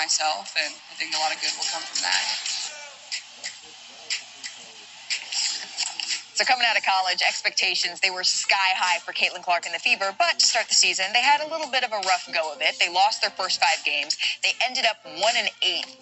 myself, and I think a lot of good will come from that. So coming out of college, expectations, they were sky high for Caitlin Clark and the Fever, but to start the season, they had a little bit of a rough go of it. They lost their first 5 games. They ended up 1-8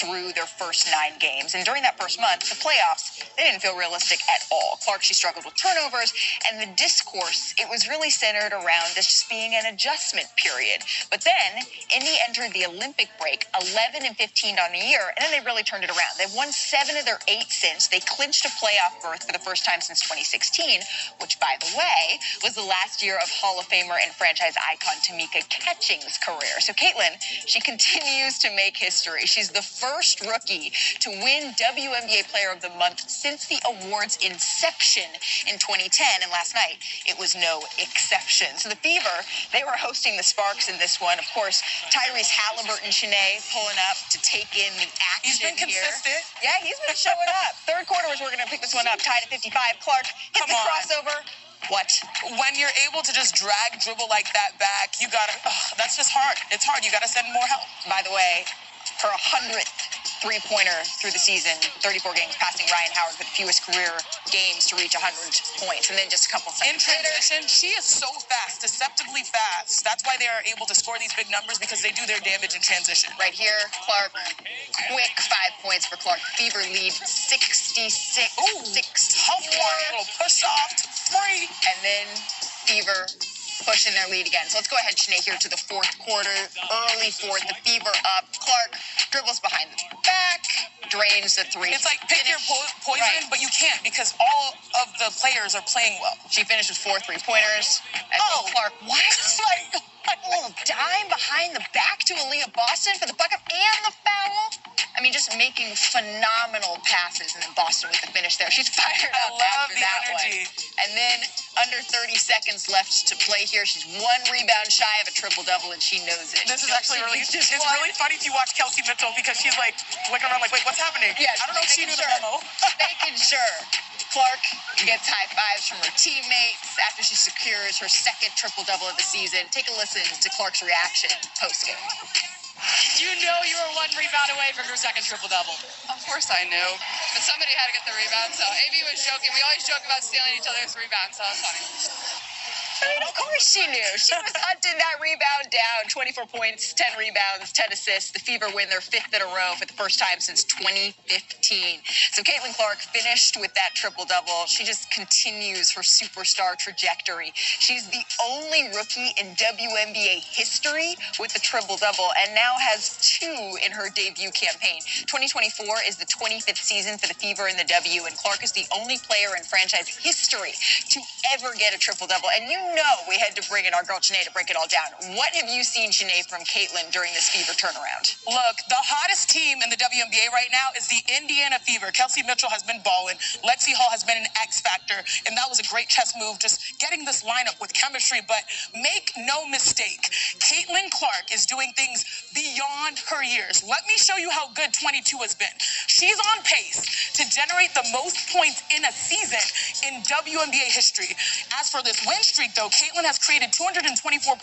through their first 9 games, and during that first month, the playoffs, they didn't feel realistic at all. Clark, she struggled with turnovers, and the discourse, it was really centered around this just being an adjustment period. But then, Indy entered the Olympic break 11-15 on the year, and then they really turned it around. They've won 7 of their 8 since. They clinched a playoff berth for the first time since 2016, which, by the way, was the last year of Hall of Famer and franchise icon Tamika Catchings' career. So Caitlin, she continues to make history. She's the first rookie to win WNBA Player of the Month since the award's inception in 2010, and last night it was no exception. So the Fever, they were hosting the Sparks in this one. Of course, Tyrese Halliburton, Shanae, pulling up to take in the action. He's been consistent. Yeah, he's been showing up. Third quarter was we're going to pick this one up, tied at 55. Clark hit the crossover. What? When you're able to just dribble like that back, you gotta, that's just hard. It's hard. You gotta send more help. By the way, her 100th three-pointer through the season, 34 games, passing Ryan Howard with the fewest career games to reach 100 points, and then just a couple seconds in transition, she is so fast, deceptively fast. That's why they are able to score these big numbers, because they do their damage in transition. Right here, Clark, quick 5 points for Clark. Fever lead 66. Ooh, 64. Tough one. A little push off to free. And then Fever pushing their lead again. So let's go ahead, Shanae, here to the fourth quarter. Early fourth, the Fever up. Clark dribbles behind the back, drains the three. It's like pick your poison, right, but you can't, because all of the players are playing well. She finished with 4 3-pointers. And Clark, what? A little dime behind the back to Aaliyah Boston for the bucket and the foul. I mean, just making phenomenal passes, and then Boston with the finish there. She's fired up after that energy. one. And then under 30 seconds left to play here. She's 1 rebound shy of a triple-double, and she knows it. This is actually really, it's really funny if you watch Kelsey Mitchell, because she's like looking around like, wait, what's happening? Yeah, I don't know if she knew the memo. Making sure. Clark gets high fives from her teammates after she secures her second triple-double of the season. Take a listen to Clark's reaction post-game. You know you were 1 rebound away from your second triple-double. Of course I knew, but somebody had to get the rebound, so AB was joking. We always joke about stealing each other's rebounds, so that's funny. I mean, of course she knew. She was hunting that rebound down. 24 points, 10 rebounds, 10 assists. The Fever win their 5th in a row for the first time since 2015. So Caitlin Clark finished with that triple-double. She just continues her superstar trajectory. She's the only rookie in WNBA history with a triple-double, and now has 2 in her debut campaign. 2024 is the 25th season for the Fever in the W, and Clark is the only player in franchise history to ever get a triple-double. And you know we had to bring in our girl Shanae to break it all down. What have you seen, Shanae, from Caitlin during this Fever turnaround? Look, the hottest team in the WNBA right now is the Indiana Fever. Kelsey Mitchell has been balling. Lexi Hall has been an X factor, and that was a great chess move, just getting this lineup with chemistry. But make no mistake, Caitlin Clark is doing things beyond her years. Let me show you how good 22 has been. She's on pace to generate the most points in a season in WNBA history. As for this win streak, though, Caitlin has created 224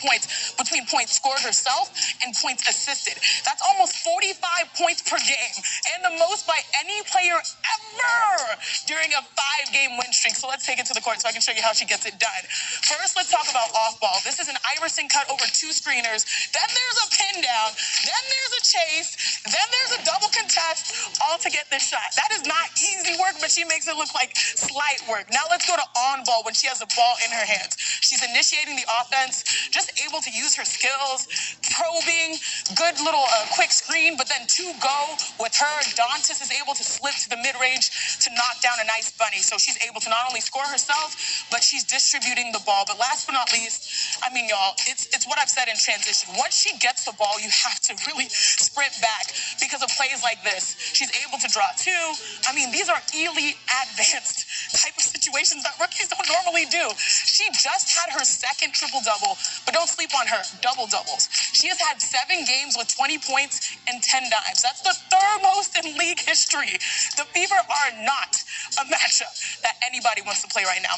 points between points scored herself and points assisted. That's almost 45 points per game, and the most by any player ever during a 5-game win streak. So let's take it to the court so I can show you how she gets it done. First, let's talk about off-ball. This is an Iverson cut over 2 screeners. Then there's a pin down. Then there's a chase. Then there's a double contest, all to get this shot. That is not easy work, but she makes it look like slight work. Now let's go to on-ball when she has the ball in her hands. She's initiating the offense, just able to use her skills, probing, good little quick screen, but then 2 go with her. Dantas is able to slip to the mid-range to knock down a nice bunny. So she's able to not only score herself, but she's distributing the ball. But last but not least, I mean, y'all, it's what I've said in transition. Once she gets the ball, you have to really sprint back because of plays like this. She's able to draw 2. I mean, these are elite, advanced type of situations that rookies don't normally do. She just had her second triple-double, but don't sleep on her double-doubles. She has had 7 games with 20 points and 10 dimes. That's the 3rd most in league history. The Fever are not a matchup that anybody wants to play right now.